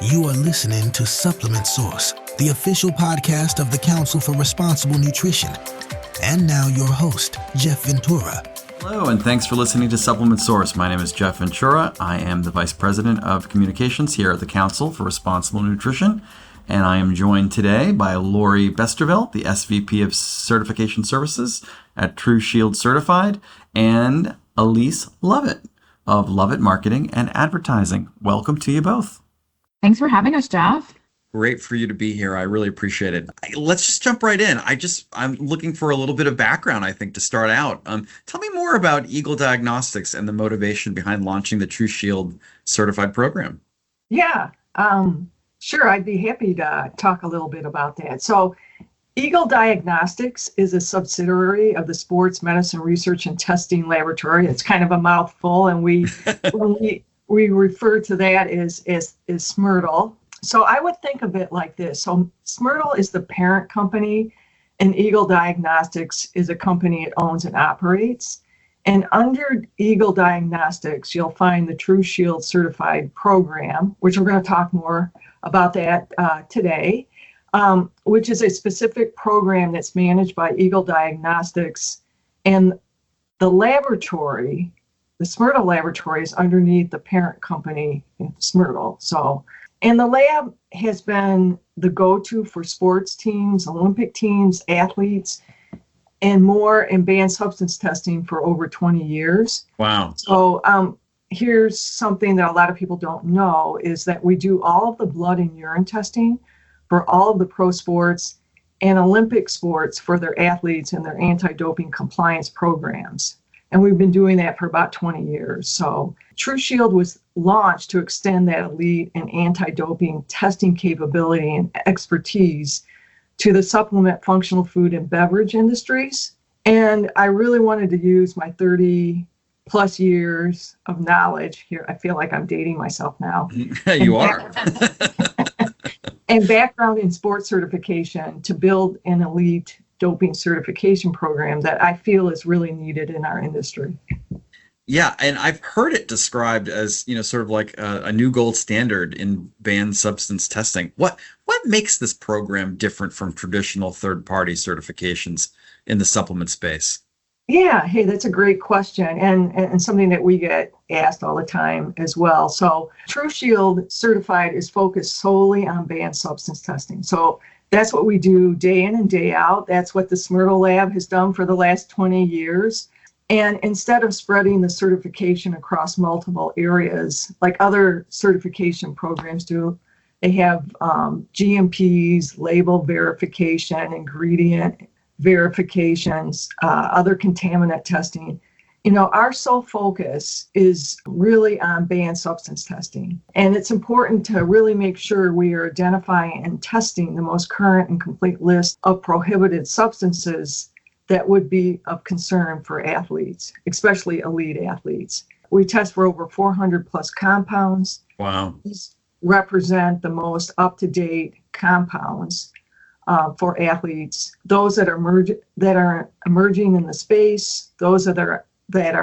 You are listening to Supplement Source, the official podcast of the Council for Responsible Nutrition. And now your host, Jeff Ventura. Hello, and thanks for listening to Supplement Source. My name is Jeff Ventura. I am the Vice President of Communications here at the Council for Responsible Nutrition. And I am joined today by Lori Westervelt, the SVP of Certification Services at TruShield Certified, and Elyse Lovett of Lovett Marketing and Advertising. Welcome to you both. Thanks for having us, Jeff. Great for you to be here. I really appreciate it. Let's just jump right in. I'm looking for a little bit of background, I think, to start out. Tell me more about Eagle Diagnostics and the motivation behind launching the TruShield Certified program. Yeah, sure. I'd be happy to talk a little bit about that. So Eagle Diagnostics is a subsidiary of the Sports Medicine Research and Testing Laboratory. It's kind of a mouthful, and we refer to that as SMRTL. So I would think of it like this. So SMRTL is the parent company, and Eagle Diagnostics is a company it owns and operates. And under Eagle Diagnostics, you'll find the TruShield Certified program, which we're going to talk more about that today, which is a specific program that's managed by Eagle Diagnostics. And the laboratory, the SMRTL laboratory, is underneath the parent company, SMRTL. And the lab has been the go-to for sports teams, Olympic teams, athletes, and more in banned substance testing for over 20 years. Wow. So here's something that a lot of people don't know is that we do all of the blood and urine testing for all of the pro sports and Olympic sports for their athletes and their anti-doping compliance programs. And we've been doing that for about 20 years. So TruShield was launched to extend that elite and anti-doping testing capability and expertise to the supplement, functional food, and beverage industries. And I really wanted to use my 30 plus years of knowledge here. I feel like I'm dating myself now. You are. And background in sports certification to build an elite doping certification program that I feel is really needed in our industry. Yeah, and I've heard it described as, sort of like a new gold standard in banned substance testing. What makes this program different from traditional third-party certifications in the supplement space? Yeah, hey, that's a great question, and something that we get asked all the time as well. So TruShield Certified is focused solely on banned substance testing. So that's what we do day in and day out. That's what the SMRTL lab has done for the last 20 years. And instead of spreading the certification across multiple areas, like other certification programs do, they have GMPs, label verification, ingredient verifications, other contaminant testing. Our sole focus is really on banned substance testing. And it's important to really make sure we are identifying and testing the most current and complete list of prohibited substances that would be of concern for athletes, especially elite athletes. We test for over 400 plus compounds. Wow. These represent the most up-to-date compounds for athletes, those that are emerging in the space, those that are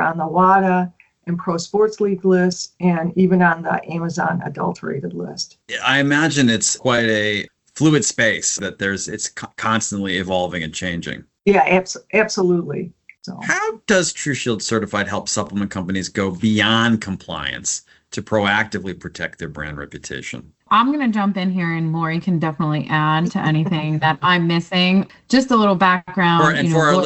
on the WADA and Pro Sports League list, and even on the Amazon adulterated list. I imagine it's quite a fluid space that it's constantly evolving and changing. Yeah, absolutely. So, how does TruShield Certified help supplement companies go beyond compliance to proactively protect their brand reputation? I'm going to jump in here, and Lori can definitely add to anything that I'm missing. Just a little background. For our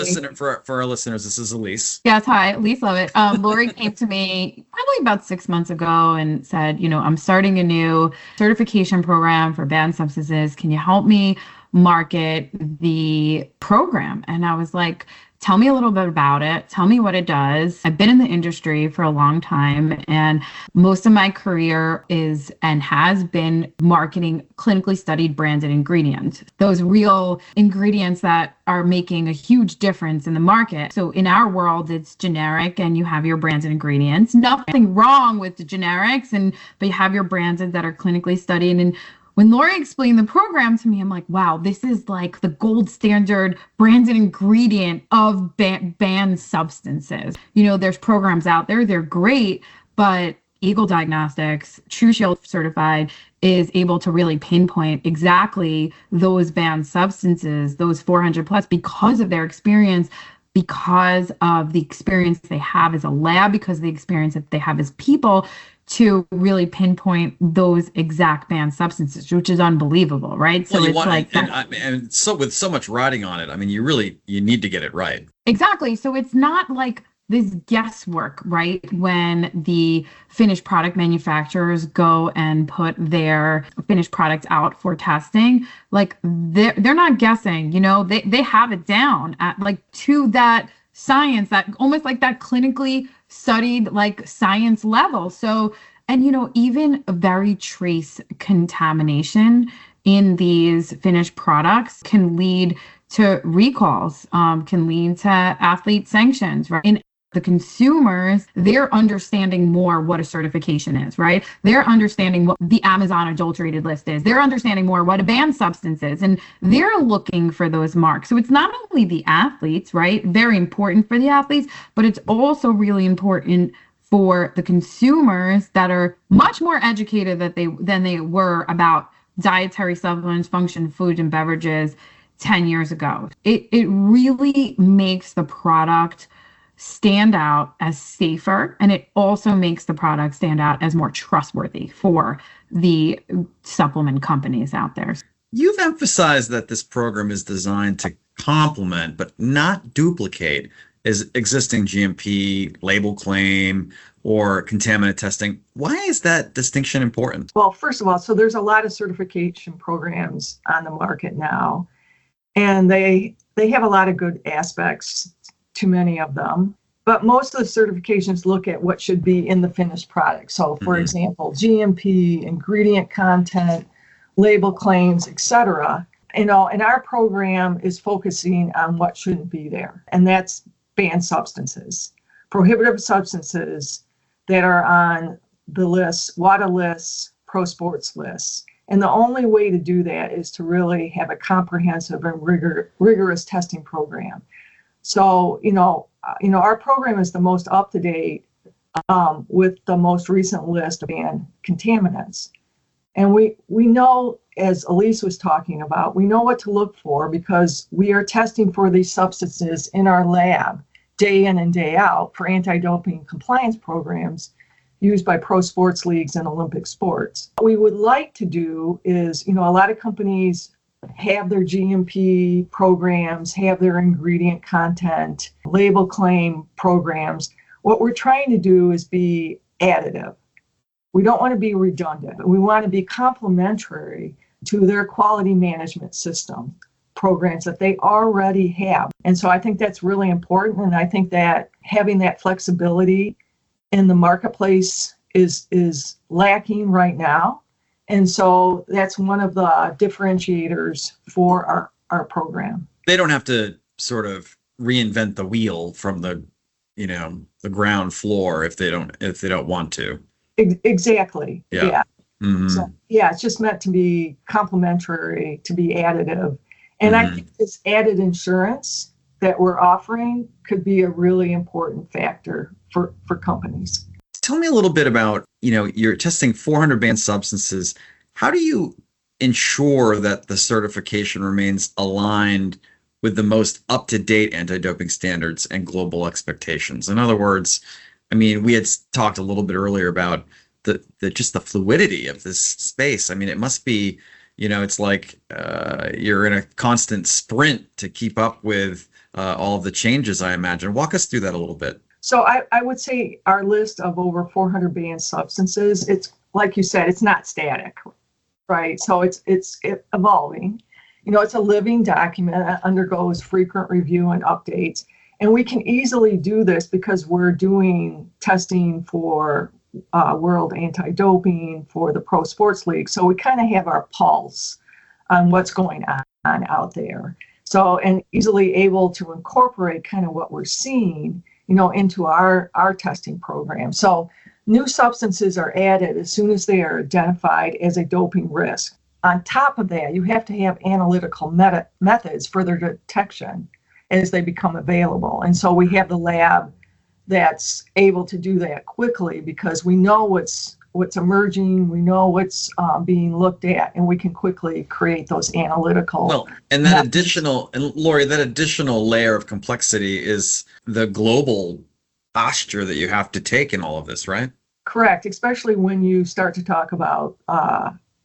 listeners, this is Elyse. Yes, hi, Elyse Lovett. Lori came to me probably about 6 months ago and said, I'm starting a new certification program for banned substances. Can you help me market the program? And I was like, tell me a little bit about it. Tell me what it does. I've been in the industry for a long time, and most of my career is and has been marketing clinically studied branded ingredients, those real ingredients that are making a huge difference in the market. So in our world, it's generic and you have your branded ingredients. Nothing wrong with the generics, but you have your branded that are clinically studied. And when Lori explained the program to me, I'm like, wow, this is like the gold standard branded ingredient of banned substances. There's programs out there, they're great, but Eagle Diagnostics, TruShield Certified, is able to really pinpoint exactly those banned substances, those 400 plus, because of their experience, because of the experience they have as a lab, because of the experience that they have as people, to really pinpoint those exact banned substances, which is unbelievable, right? Well, So it's like and so with so much riding on it, I mean, you need to get it right. exactly. So it's not like this guesswork, right? When the finished product manufacturers go and put their finished product out for testing, like they're not guessing, they have it down at like to that science, that almost like that clinically studied like science level. So, and even a very trace contamination in these finished products can lead to recalls, can lead to athlete sanctions, right? In the consumers, they're understanding more what a certification is, right? They're understanding what the Amazon adulterated list is. They're understanding more what a banned substance is, and they're looking for those marks. So it's not only the athletes, right? Very important for the athletes, but it's also really important for the consumers that are much more educated than they were about dietary supplements, function food and beverages 10 years ago. It really makes the product stand out as safer, and it also makes the product stand out as more trustworthy for the supplement companies out there. You've emphasized that this program is designed to complement but not duplicate as existing GMP label claim or contaminant testing. Why is that distinction important? Well, first of all, so there's a lot of certification programs on the market now, and they have a lot of good aspects to many of them, but most of the certifications look at what should be in the finished product. So for example, GMP, ingredient content, label claims, etc. And our program is focusing on what shouldn't be there, and that's banned substances, prohibitive substances that are on the list, WADA lists, pro sports lists. And the only way to do that is to really have a comprehensive and rigorous testing program. So, our program is the most up-to-date with the most recent list of banned contaminants. And we know, as Elyse was talking about, we know what to look for because we are testing for these substances in our lab day in and day out for anti-doping compliance programs used by pro sports leagues and Olympic sports. What we would like to do is, a lot of companies have their GMP programs, have their ingredient content, label claim programs. What we're trying to do is be additive. We don't want to be redundant. We want to be complementary to their quality management system programs that they already have. And so I think that's really important. And I think that having that flexibility in the marketplace is lacking right now. And so that's one of the differentiators for our program. They don't have to sort of reinvent the wheel from the ground floor if they don't want to. Exactly. Yeah. Mm-hmm. So, it's just meant to be complementary, to be additive. And I think this added insurance that we're offering could be a really important factor for companies. Tell me a little bit about, you're testing 400 banned substances. How do you ensure that the certification remains aligned with the most up-to-date anti-doping standards and global expectations? In other words, we had talked a little bit earlier about the fluidity of this space. It must be, it's like you're in a constant sprint to keep up with all of the changes, I imagine. Walk us through that a little bit. So I would say our list of over 400 banned substances, it's like you said, it's not static, right? So it's evolving. It's a living document that undergoes frequent review and updates. And we can easily do this because we're doing testing for World Anti-Doping, for the Pro Sports League. So we kind of have our pulse on what's going on out there. So, and easily able to incorporate kind of what we're seeing, into our testing program. So new substances are added as soon as they are identified as a doping risk. On top of that, you have to have analytical methods for their detection as they become available. And so we have the lab that's able to do that quickly, because we know what's emerging, we know what's being looked at, and we can quickly create those analytical. Well, and that additional, and Lori, that additional layer of complexity is the global posture that you have to take in all of this, right? Correct, especially when you start to talk about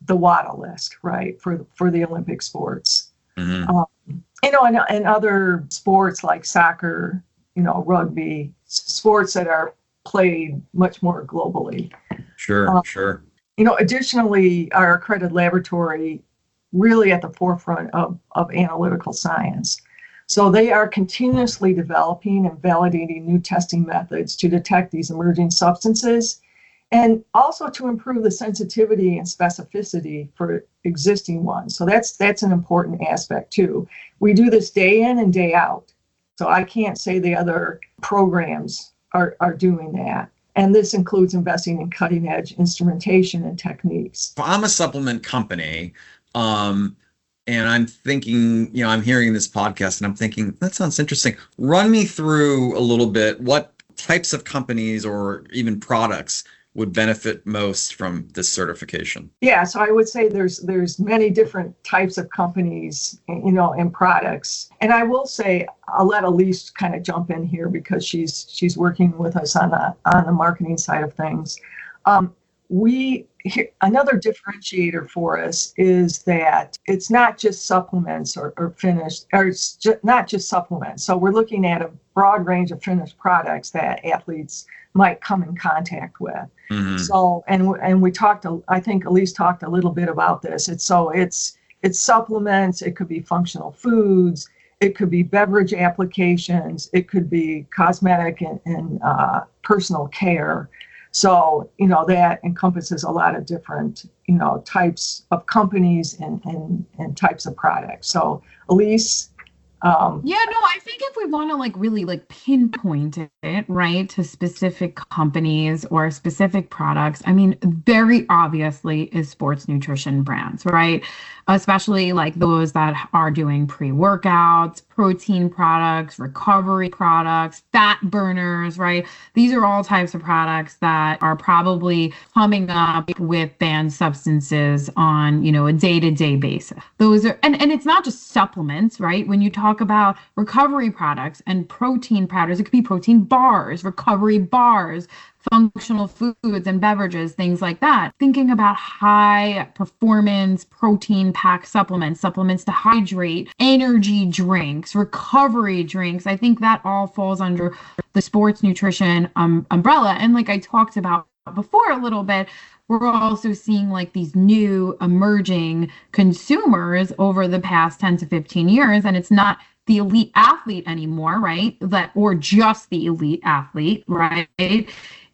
the WADA list, right, for the Olympic sports. Mm-hmm. And other sports like soccer, rugby, sports that are played much more globally. Sure, sure. Additionally, our accredited laboratory really at the forefront of analytical science. So they are continuously developing and validating new testing methods to detect these emerging substances, and also to improve the sensitivity and specificity for existing ones. So that's an important aspect too. We do this day in and day out. So I can't say the other programs are doing that. And this includes investing in cutting edge instrumentation and techniques. I'm a supplement company, and I'm thinking, I'm hearing this podcast and I'm thinking, that sounds interesting. Run me through a little bit what types of companies or even products would benefit most from this certification? Yeah, so I would say there's many different types of companies, and products. And I will say, I'll let Elyse kind of jump in here because she's working with us on the marketing side of things. Another differentiator for us is that it's not just supplements or finished, or it's not just supplements. So we're looking at a broad range of finished products that athletes might come in contact with. Mm-hmm. So, and we talked, I think Elyse talked a little bit about this. It's supplements, it could be functional foods, it could be beverage applications, it could be cosmetic and personal care. So, that encompasses a lot of different, types of companies and types of products. So, Elyse. I think if we want to really pinpoint it, right, to specific companies or specific products, very obviously is sports nutrition brands, right? Especially those that are doing pre-workouts, protein products, recovery products, fat burners, right? These are all types of products that are probably coming up with banned substances on, a day-to-day basis. Those are, and it's not just supplements, right? When you talk about recovery products and protein powders, it could be protein bars, recovery bars, functional foods and beverages, things like that. Thinking about high performance protein pack supplements to hydrate, energy drinks, recovery drinks. I think that all falls under the sports nutrition umbrella. And like I talked about before a little bit, we're also seeing these new emerging consumers over the past 10 to 15 years. And it's not the elite athlete anymore, right? Or just the elite athlete, right?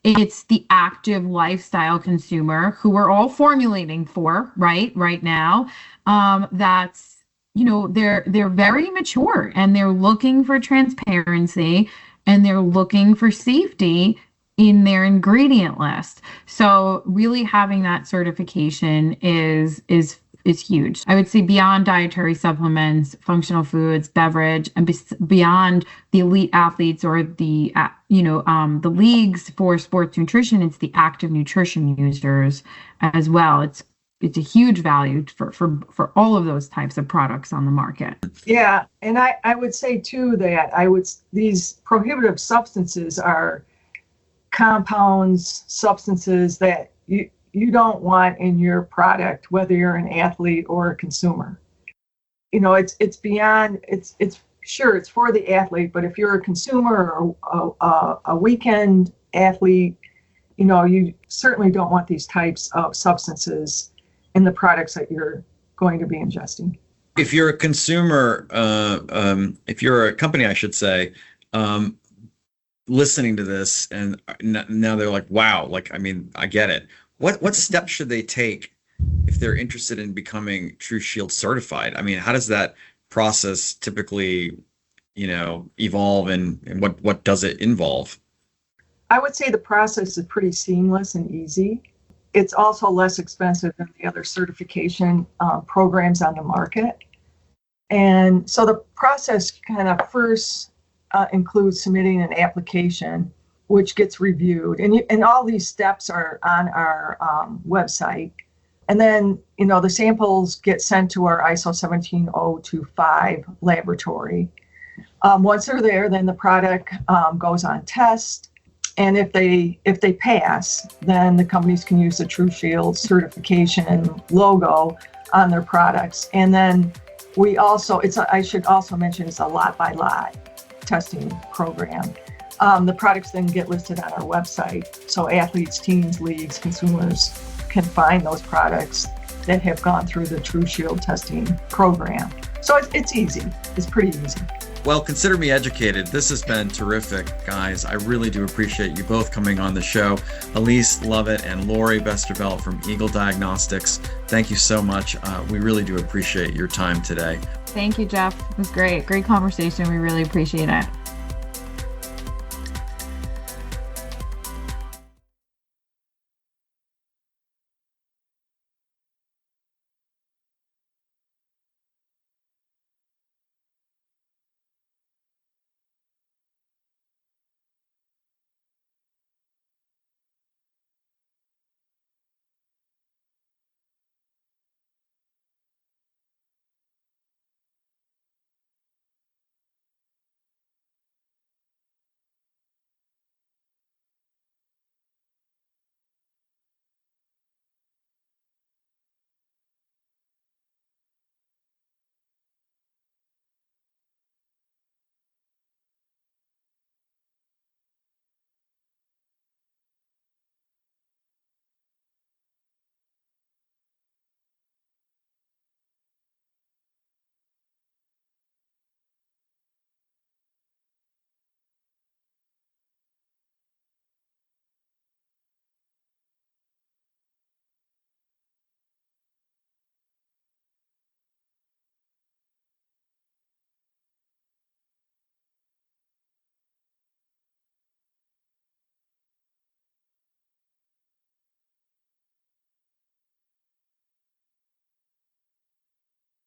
It's the active lifestyle consumer who we're all formulating for, right now. That's, they're very mature and they're looking for transparency and they're looking for safety in their ingredient list. So really having that certification is huge. I would say beyond dietary supplements, functional foods, beverage, and beyond the elite athletes or the leagues for sports nutrition, it's the active nutrition users as well. It's a huge value for all of those types of products on the market. Yeah, and I would say too that these prohibitive substances are compounds, substances that you don't want in your product, whether you're an athlete or a consumer. It's beyond, it's sure, it's for the athlete, but if you're a consumer or a weekend athlete, you certainly don't want these types of substances in the products that you're going to be ingesting. If you're a consumer, if you're a company, I should say, listening to this and now they're like, wow, I get it. What steps should they take if they're interested in becoming TruShield certified? How does that process typically, evolve and what does it involve? I would say the process is pretty seamless and easy. It's also less expensive than the other certification programs on the market. And so the process kind of first includes submitting an application which gets reviewed. And all these steps are on our website. And then, the samples get sent to our ISO 17025 laboratory. Once they're there, then the product goes on test. And if they pass, then the companies can use the TruShield certification logo on their products. And then I should also mention, it's a lot by lot testing program. The products then get listed on our website. So athletes, teams, leagues, consumers can find those products that have gone through the TruShield testing program. So it's easy. It's pretty easy. Well, consider me educated. This has been terrific, guys. I really do appreciate you both coming on the show. Elyse, Lovett, and Lori Westervelt from Eagle Diagnostics. Thank you so much. We really do appreciate your time today. Thank you, Jeff. It was great. Great conversation. We really appreciate it.